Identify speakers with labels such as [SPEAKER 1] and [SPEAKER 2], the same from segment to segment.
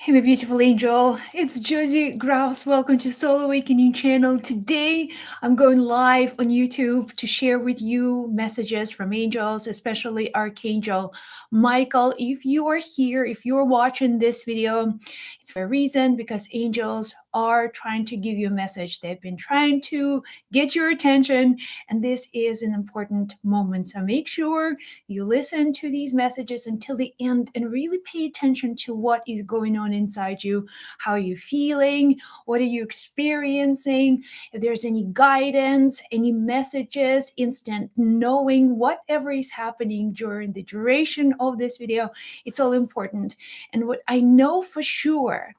[SPEAKER 1] Hey, my beautiful angel. It's Josie Grouse. Welcome to Soul Awakening channel. Today, I'm going live on YouTube to share with you messages from angels, especially Archangel Michael. If you are here, if you're watching this video, it's for a reason because angels are trying to give you a message. They've been trying to get your attention, and this is an important moment. So make sure you listen to these messages until the end and really pay attention to what is going on inside you. How are you feeling? What are you experiencing? If there's any guidance, any messages, instant knowing, whatever is happening during the duration of this video, it's all important. And what I know for sure,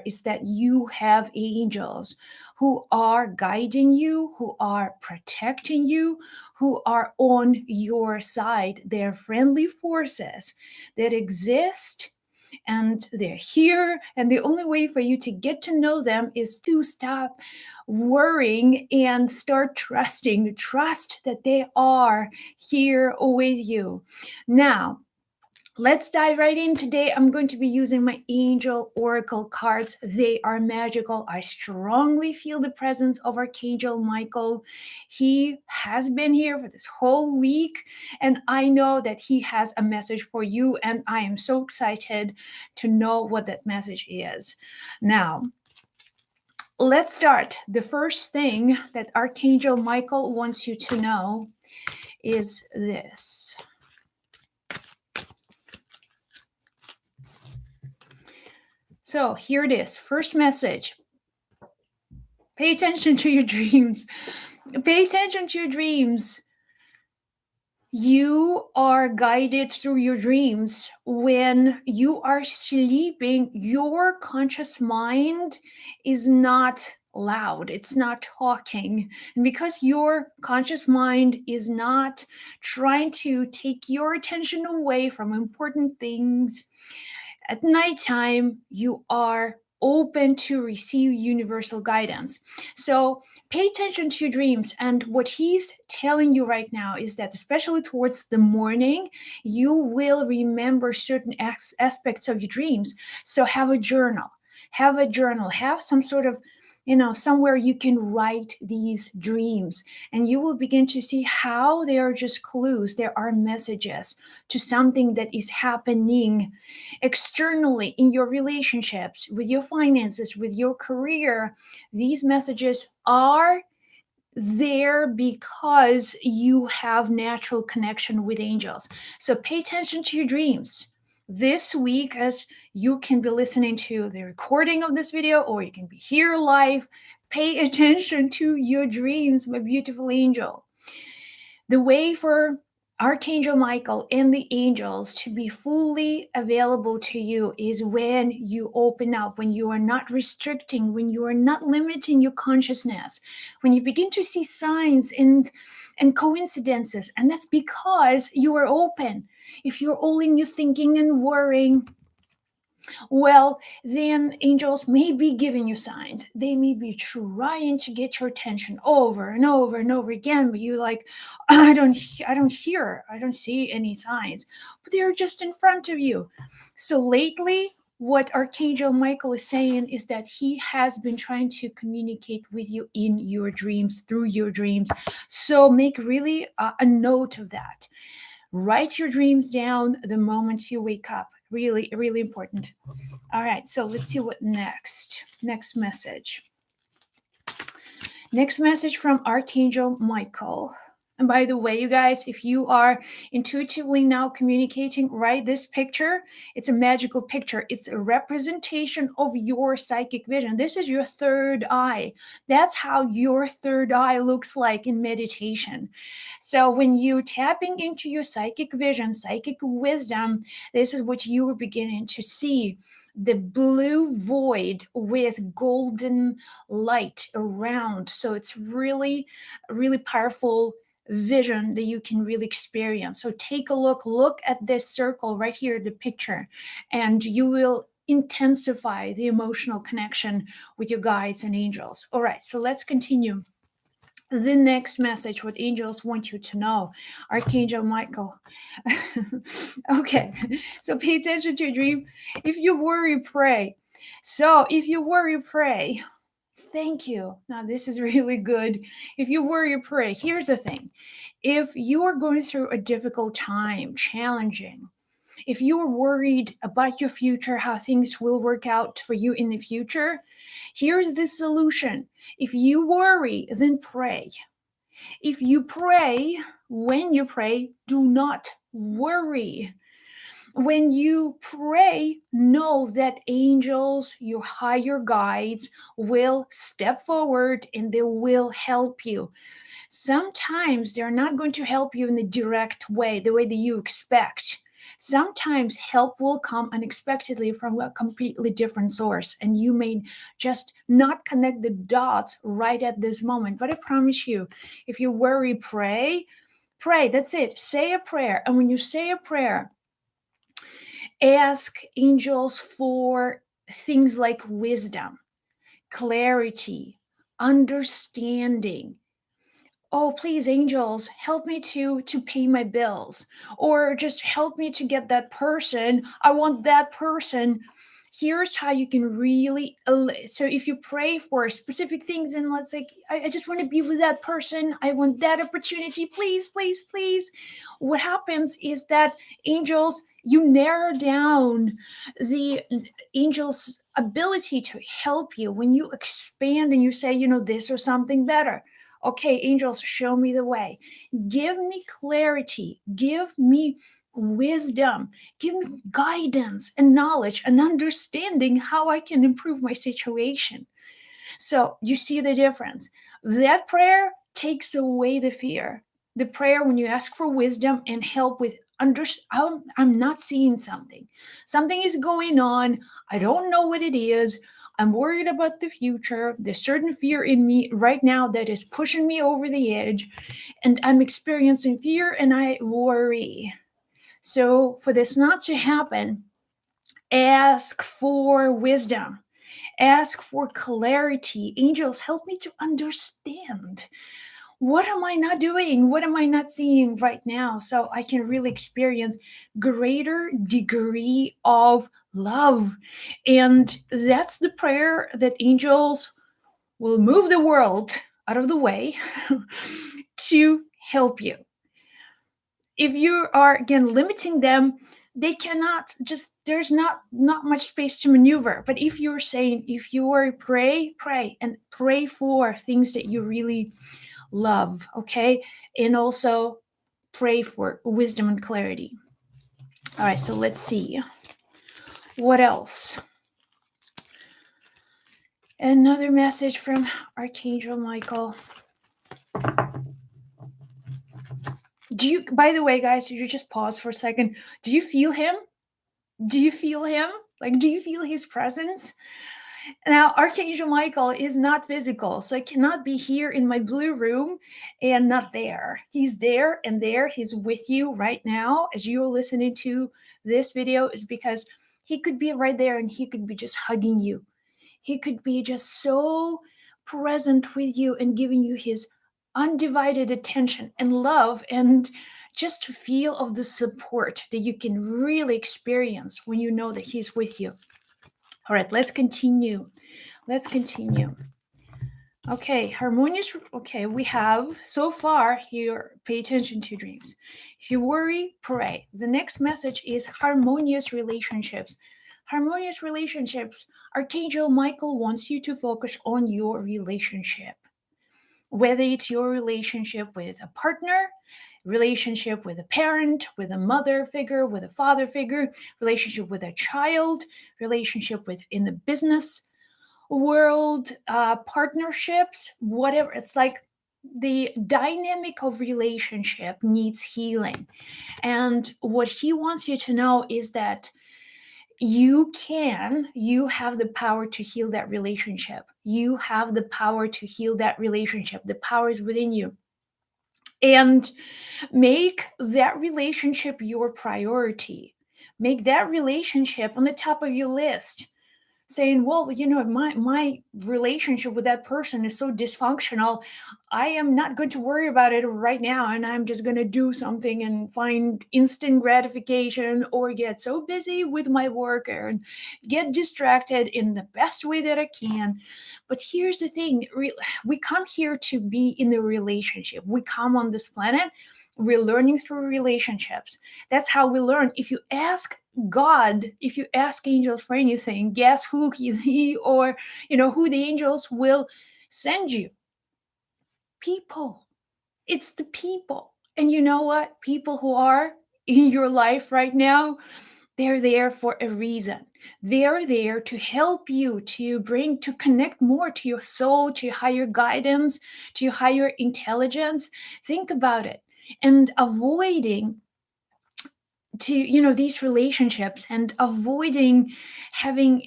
[SPEAKER 1] is that you have angels who are guiding you, who are protecting you, who are on your side. They're friendly forces that exist and they're here. And the only way for you to get to know them is to stop worrying and start trusting. Trust that they are here with you. Now, let's dive right in. Today, I'm going to be using my Angel Oracle cards. They are magical. I strongly feel the presence of Archangel Michael. He has been here for this whole week, and I know that he has a message for you, and I am so excited to know what that message is. Now, let's start. The first thing that Archangel Michael wants you to know is this. So here it is. First message. Pay attention to your dreams. Pay attention to your dreams. You are guided through your dreams. When you are sleeping, your conscious mind is not loud. It's not talking. And because your conscious mind is not trying to take your attention away from important things, at nighttime, you are open to receive universal guidance. So pay attention to your dreams. And what he's telling you right now is that, especially towards the morning, you will remember certain aspects of your dreams. So have a journal. Have some sort of somewhere you can write these dreams, and you will begin to see how they are just clues. There are messages to something that is happening externally in your relationships, with your finances, with your career. These messages are there because you have natural connection with angels. So pay attention to your dreams this week, as you can be listening to the recording of this video or you can be here live. Pay attention to your dreams, my beautiful angel. The way for Archangel Michael and the angels to be fully available to you is when you open up, when you are not restricting, when you are not limiting your consciousness, when you begin to see signs and coincidences. And that's because you are open. If you're all in your thinking and worrying, well, then angels may be giving you signs. They may be trying to get your attention over and over and over again, but you like, I don't see any signs, but they're just in front of you. So lately, what Archangel Michael is saying is that he has been trying to communicate with you in your dreams, through your dreams. So make really a note of that. Write your dreams down the moment you wake up. Really, really important. All right, so let's see what next. Next message. Next message from Archangel Michael. And by the way, you guys, if you are intuitively now communicating, write this picture. It's a magical picture. It's a representation of your psychic vision. This is your third eye. That's how your third eye looks like in meditation. So when you're tapping into your psychic vision, psychic wisdom, this is what you are beginning to see. The blue void with golden light around. So it's really, really powerful vision that you can really experience. So take a look at this circle right here, the picture, and you will intensify the emotional connection with your guides and angels. All right, so let's continue. The next message, what angels want you to know, Archangel Michael. Okay, so pay attention to your dream. If you worry, pray. So if you worry, pray. Thank you. Now, this is really good. If you worry, pray. Here's the thing, if you are going through a difficult time, challenging, if you are worried about your future, how things will work out for you in the future, here's the solution. If you worry, then pray. If you pray, when you pray, do not worry. When you pray, know that angels, your higher guides, will step forward and they will help you. Sometimes they're not going to help you in the direct way, the way that you expect. Sometimes help will come unexpectedly from a completely different source, and you may just not connect the dots right at this moment. But I promise you, if you worry, pray. Pray, that's it. Say a prayer. And when you say a prayer, ask angels for things like wisdom, clarity, understanding. Oh, please, angels, help me to pay my bills, or just help me to get that person. I want that person. Here's how you can really, so if you pray for specific things, and let's say I just want to be with that person, I want that opportunity, please, please, please, what happens is that angels, you narrow down the angels ability to help you when you expand and you say, this or something better. Okay, angels, show me the way. Give me clarity. Give me wisdom. Give me guidance and knowledge and understanding how I can improve my situation. So you see the difference. That prayer takes away the fear. The prayer when you ask for wisdom and help with I'm not seeing something. Something is going on. I don't know what it is. I'm worried about the future. There's certain fear in me right now that is pushing me over the edge, and I'm experiencing fear and I worry. So, for this not to happen, ask for wisdom, ask for clarity. Angels, help me to understand. What am I not doing? What am I not seeing right now? So I can really experience greater degree of love. And that's the prayer that angels will move the world out of the way to help you. If you are again limiting them, they cannot just, there's not much space to maneuver. But if you're saying, if you are pray and pray for things that you really love, okay? And also pray for wisdom and clarity. All right, so let's see. What else? Another message from Archangel Michael. Do you, by the way, guys, you just pause for a second. Do you feel him? Do you feel him? Like, do you feel his presence? Now, Archangel Michael is not physical, so I cannot be here in my blue room and not there. He's there and there. He's with you right now as you're listening to this video, is because he could be right there and he could be just hugging you. He could be just so present with you and giving you his undivided attention and love, and just to feel of the support that you can really experience when you know that he's with you. All right, let's continue. Let's continue. Okay, harmonious. Okay, we have so far here, pay attention to dreams. If you worry, pray. The next message is harmonious relationships. Harmonious relationships. Archangel Michael wants you to focus on your relationship. Whether it's your relationship with a partner, relationship with a parent, with a mother figure, with a father figure, relationship with a child, relationship with in the business world, partnerships, whatever. It's like the dynamic of relationship needs healing. And what he wants you to know is that you have the power to heal that relationship. You have the power to heal that relationship. The power is within you. And make that relationship your priority. Make that relationship on the top of your list. saying, well, my relationship with that person is so dysfunctional. I am not going to worry about it right now, and I'm just going to do something and find instant gratification, or get so busy with my work and get distracted in the best way that I can. But here's the thing, we come here to be in the relationship. We come on this planet, we're learning through relationships. That's how we learn. If you ask God, if you ask angels for anything, guess who he or who the angels will send you? People. It's the people. And you know what? People who are in your life right now, they're there for a reason. They're there to help you, to connect more to your soul, to your higher guidance, to your higher intelligence. Think about it. And avoiding to these relationships, and avoiding having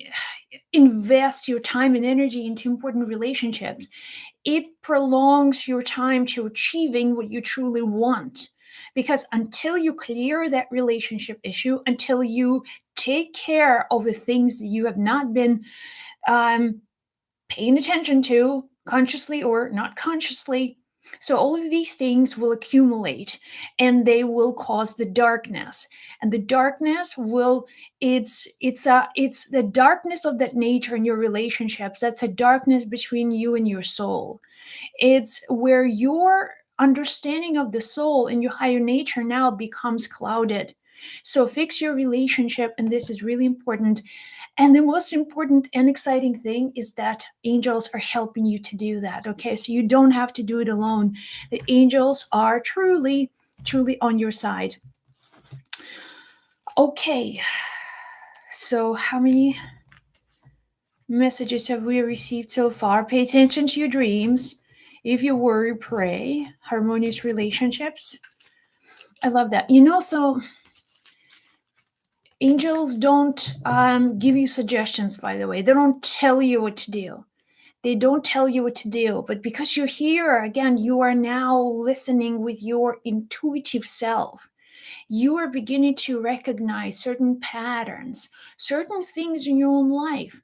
[SPEAKER 1] invest your time and energy into important relationships, it prolongs your time to achieving what you truly want. Because until you clear that relationship issue, until you take care of the things that you have not been um, paying attention to, consciously or not consciously. So all of these things will accumulate, and they will cause the darkness. And the darkness will it's the darkness of that nature in your relationships. That's a darkness between you and your soul. It's where your understanding of the soul and your higher nature now becomes clouded. So fix your relationship, and this is really important. And the most important and exciting thing is that angels are helping you to do that. Okay, so you don't have to do it alone. The angels are truly, truly on your side. Okay, so how many messages have we received so far? Pay attention to your dreams. If you worry, pray. Harmonious relationships. I love that. So angels don't give you suggestions, by the way. They don't tell you what to do. They don't tell you what to do, but because you're here, again, you are now listening with your intuitive self. You are beginning to recognize certain patterns, certain things in your own life.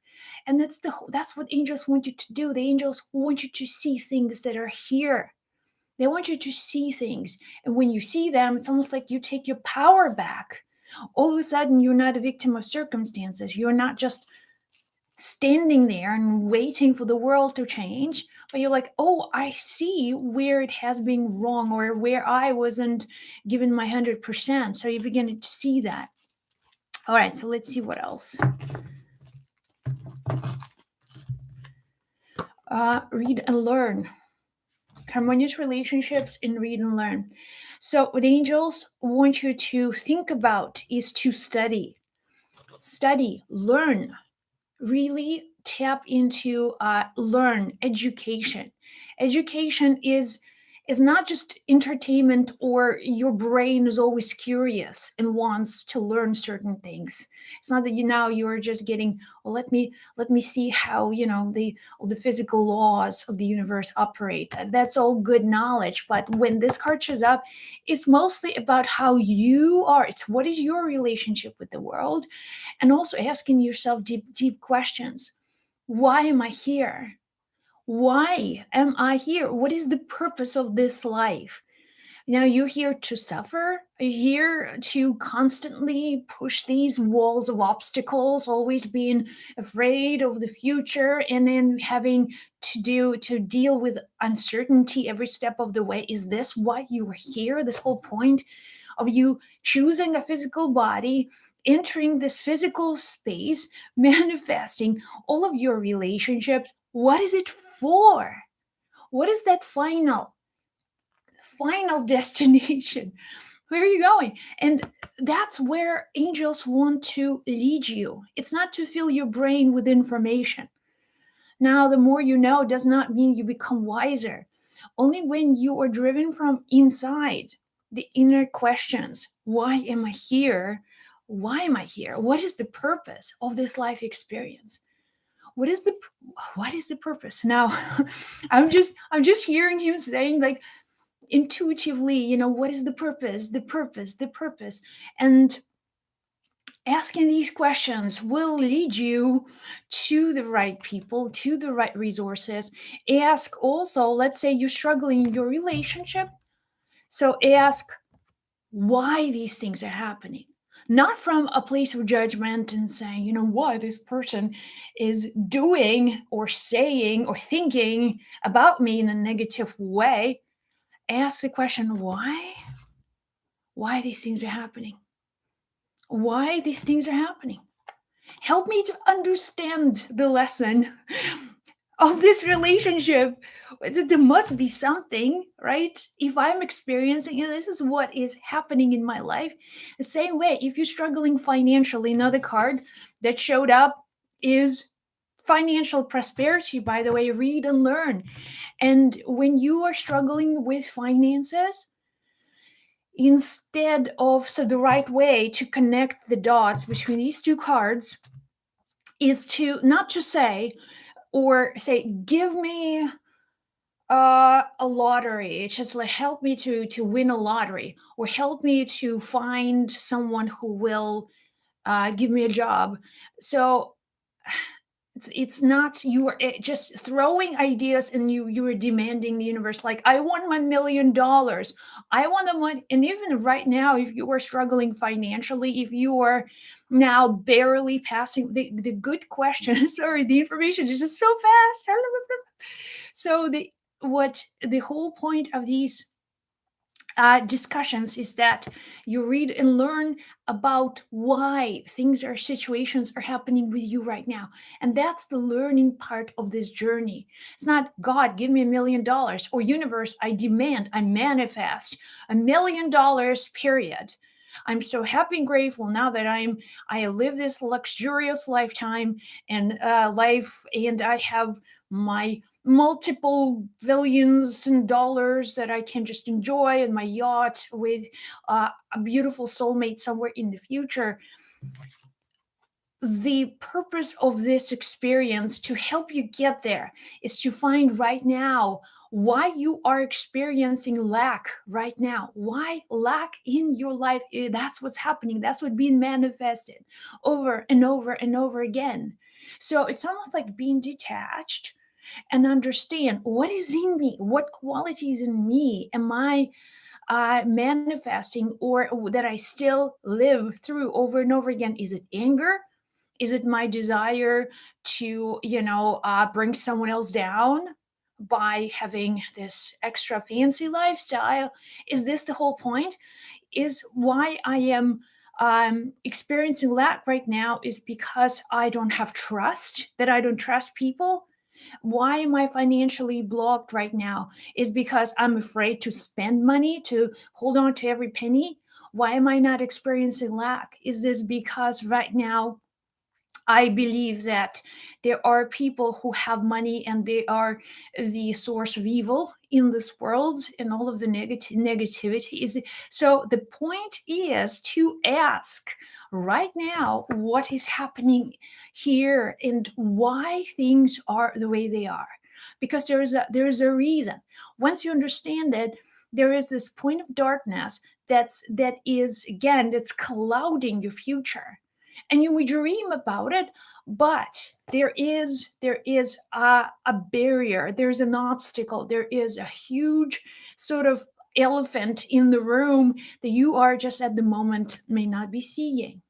[SPEAKER 1] And that's what angels want you to do. The angels want you to see things that are here. They want you to see things. And when you see them, it's almost like you take your power back. All of a sudden, you're not a victim of circumstances. You're not just standing there and waiting for the world to change, but you're like, oh, I see where it has been wrong, or where I wasn't given my 100%. So you begin to see that. All right, so let's see what else. Read and learn. Harmonious relationships in read and learn. So what angels want you to think about is to study, learn, really tap into learn. Education is not just entertainment, or your brain is always curious and wants to learn certain things. It's not that you're just getting, well, let me see how the physical laws of the universe operate. That's all good knowledge, but when this card shows up, it's mostly about how you are. It's what is your relationship with the world, and also asking yourself deep questions. Why am I here? Why am I here? What is the purpose of this life? You're here to suffer. You're here to constantly push these walls of obstacles, always being afraid of the future, and then having to deal with uncertainty every step of the way. Is this why you are here? This whole point of you choosing a physical body, entering this physical space, manifesting all of your relationships. What is it for? What is that final destination? Where are you going? And that's where angels want to lead you. It's not to fill your brain with information. Now, the more you know does not mean you become wiser. Only when you are driven from inside, the inner questions. Why am I here? Why am I here? What is the purpose of this life experience? What is the purpose? Now, I'm just hearing him saying, like, intuitively, what is the purpose? The purpose. And Asking these questions will lead you to the right people, to the right resources. Ask also, let's say you're struggling in your relationship. So ask why these things are happening. Not from a place of judgment and saying, why this person is doing or saying or thinking about me in a negative way. Ask the question, why? Why these things are happening? Why these things are happening? Help me to understand the lesson of this relationship. There must be something, right? If I'm experiencing it, this is what is happening in my life. The same way, if you're struggling financially, another card that showed up is financial prosperity. By the way, read and learn. And when you are struggling with finances, instead of, so the right way to connect the dots between these two cards is to not to say, or say, give me a lottery. It's just like, help me to win a lottery, or help me to find someone who will give me a job. So it's not, you are just throwing ideas, and you are demanding the universe, like, I want my $1,000,000, I want the money. And even right now, if you are struggling financially, if you are now barely passing the good questions or the information is just so fast. So the whole point of these discussions is that you read and learn about why things or situations are happening with you right now. And that's the learning part of this journey. It's not, God, give me $1,000,000, or universe, I demand, I manifest $1,000,000, period. I'm so happy and grateful now that I live this luxurious lifetime and life, and I have my multiple billions and dollars that I can just enjoy in my yacht with a beautiful soulmate somewhere in the future. The purpose of this experience to help you get there is to find right now why you are experiencing lack right now. Why lack in your life? That's what's happening. That's what's being manifested over and over and over again. So it's almost like being detached and understand what is in me, what qualities in me am I manifesting, or that I still live through over and over again. Is it anger? Is it my desire to, bring someone else down by having this extra fancy lifestyle? Is this the whole point? Is why I am experiencing lack right now is because I don't have trust, that I don't trust people? Why am I financially blocked right now? Is because I'm afraid to spend money, to hold on to every penny? Why am I not experiencing lack? Is this because right now I believe that there are people who have money and they are the source of evil in this world, and all of the negativity is so the point is to ask right now what is happening here and why things are the way they are, because there is a reason. Once you understand it, there is this point of darkness that's clouding your future, and you dream about it, but there is a barrier, there's an obstacle, there is a huge sort of elephant in the room that you are just at the moment may not be seeing.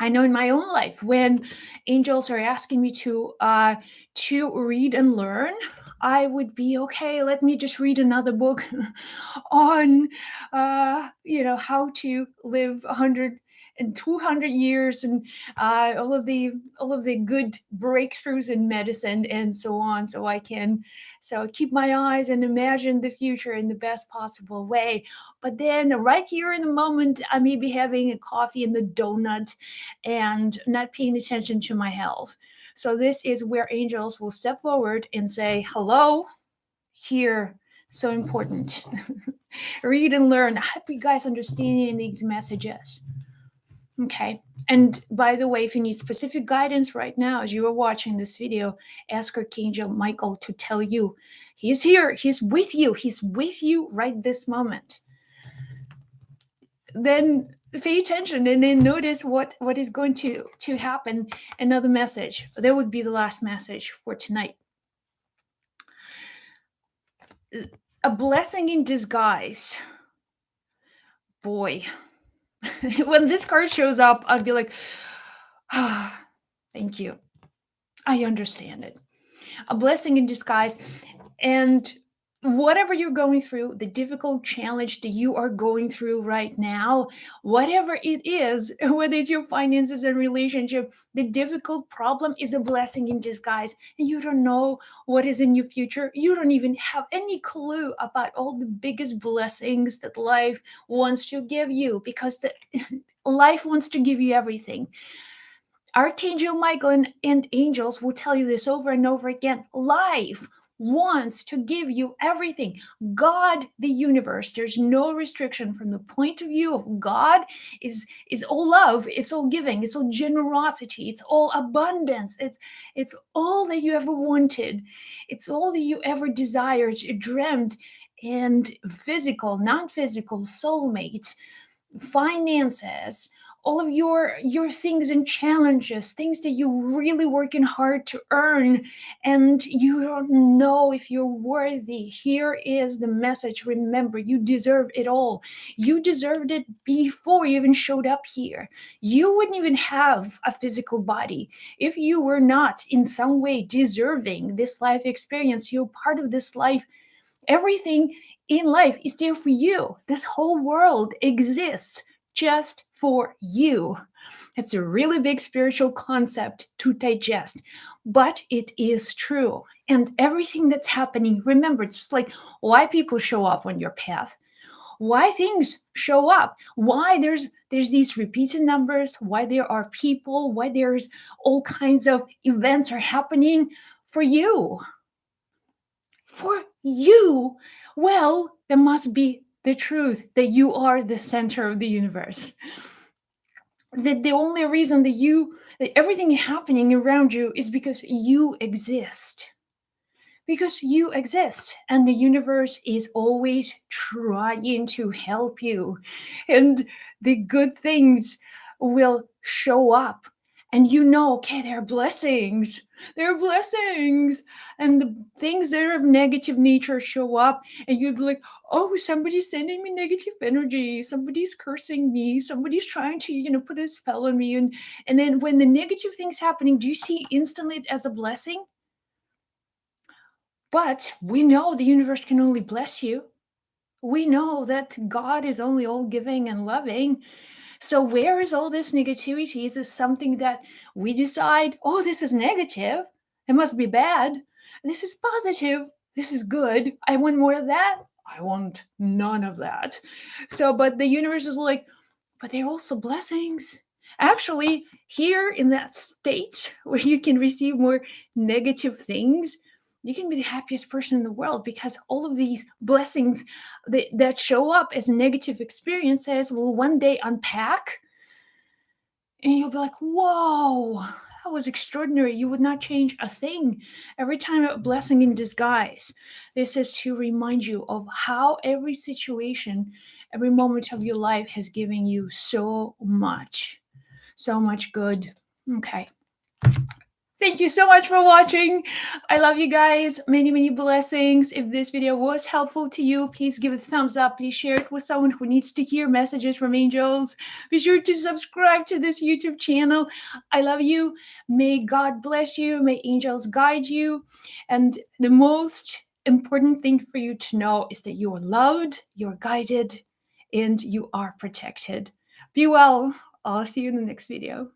[SPEAKER 1] I know in my own life, when angels are asking me to read and learn, I would be okay. Let me just read another book on, how to live 100 and 200 years, and all of the good breakthroughs in medicine and so on, so I can keep my eyes and imagine the future in the best possible way. But then right here in the moment, I may be having a coffee and the donut and not paying attention to my health. So this is where angels will step forward and say, hello, here, so important. Read and learn. I hope you guys understand these messages. Okay. And by the way, if you need specific guidance right now as you are watching this video, ask Archangel Michael to tell you. He's here. He's with you. He's with you right this moment. Then Pay attention and then notice what is going to happen. Another message. That would be the last message for tonight. A blessing in disguise. Boy, when this card shows up, I'd be like, ah, thank you. I understand it. A blessing in disguise. And whatever you're going through, the difficult challenge that you are going through right now, whatever it is, whether it's your finances and relationship, the difficult problem is a blessing in disguise. And you don't know what is in your future. You don't even have any clue about all the biggest blessings that life wants to give you, because life wants to give you everything. Archangel Michael and angels will tell you this over and over again. Life wants to give you everything. God, the universe, there's no restriction. From the point of view of God, is all love, it's all giving, it's all generosity, it's all abundance, it's all that you ever wanted, it's all that you ever desired, dreamed, and physical, non-physical, soulmates, finances, all of your things and challenges, things that you're really working hard to earn and you don't know if you're worthy. Here is the message. Remember, you deserve it all. You deserved it before you even showed up here. You wouldn't even have a physical body if you were not in some way deserving this life experience. You're part of this life. Everything in life is there for you. This whole world exists just for you. It's a really big spiritual concept to digest, but it is true. And everything that's happening, remember, just like why people show up on your path, why things show up, why there's these repeated numbers, why there are people, why there's all kinds of events are happening for you. For you, well, there must be the truth that you are the center of the universe. That the only reason that everything happening around you is because you exist. Because you exist, and the universe is always trying to help you. And the good things will show up. And you know, okay, there are blessings. There are blessings. And the things that are of negative nature show up, and you'd be like, oh, somebody's sending me negative energy. Somebody's cursing me. Somebody's trying to, put a spell on me. And then when the negative things happening, do you see instantly it as a blessing? But we know the universe can only bless you. We know that God is only all giving and loving. So, where is all this negativity? Is this something that we decide, oh, this is negative? It must be bad. This is positive. This is good. I want more of that. I want none of that. So, but the universe is like, but they're also blessings. Actually, here in that state where you can receive more negative things, you can be the happiest person in the world, because all of these blessings that show up as negative experiences will one day unpack, and you'll be like, whoa, that was extraordinary. You would not change a thing. Every time a blessing in disguise, this is to remind you of how every situation, every moment of your life has given you so much good. Okay. Thank you so much for watching. I love you guys. Many, many blessings. If this video was helpful to you, please give it a thumbs up. Please share it with someone who needs to hear messages from angels. Be sure to subscribe to this YouTube channel. I love you. May God bless you. May angels guide you. And the most important thing for you to know is that you are loved, you're guided, and you are protected. Be well. I'll see you in the next video.